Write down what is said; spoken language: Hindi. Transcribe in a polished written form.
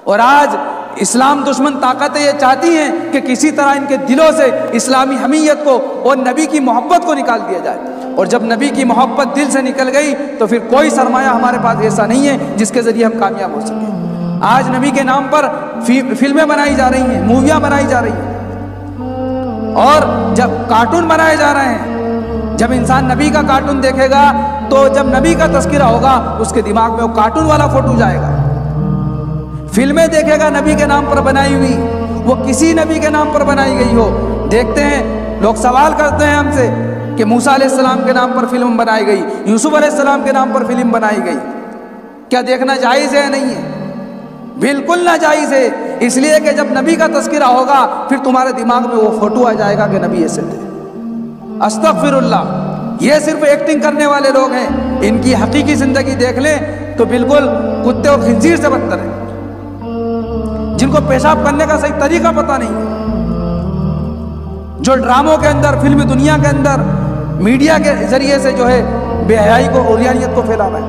और आज इस्लाम दुश्मन ताकतें ये चाहती हैं कि किसी तरह इनके दिलों से इस्लामी हमीयत को और नबी की मोहब्बत को निकाल दिया जाए। और जब नबी की मोहब्बत दिल से निकल गई तो फिर कोई सरमाया हमारे पास ऐसा नहीं है जिसके ज़रिए हम कामयाब हो सकें। आज नबी के नाम पर फिल्में बनाई जा रही हैं, मूवियाँ बनाई जा रही हैं, और जब कार्टून बनाए जा रहे हैं, जब इंसान नबी का कार्टून देखेगा तो जब नबी का तस्करा होगा उसके दिमाग में वो कार्टून वाला फोटो जाएगा। फिल्में देखेगा नबी के नाम पर बनाई हुई, वो किसी नबी के नाम पर बनाई गई हो। देखते हैं लोग सवाल करते हैं हमसे कि मूसा अलैहिस्सलाम के नाम पर फिल्म बनाई गई, यूसुफ अलैहिस्सलाम के नाम पर फिल्म बनाई गई, क्या देखना जायज़ है? नहीं है, बिल्कुल ना जायज़ है। इसलिए कि जब नबी का तस्करा होगा फिर तुम्हारे दिमाग में वो फोटो आ जाएगा कि नबी ऐसे थे। अस्तगफिरुल्लाह, ये सिर्फ एक्टिंग करने वाले लोग हैं। इनकी हकीकी जिंदगी देख लें तो बिल्कुल कुत्ते और खिंजीर से बदतर है, जिनको पेशाब करने का सही तरीका पता नहीं है, जो ड्रामों के अंदर, फिल्मी दुनिया के अंदर मीडिया के जरिए से जो है बेहयाई को, उरियानियत को फैला रहा है।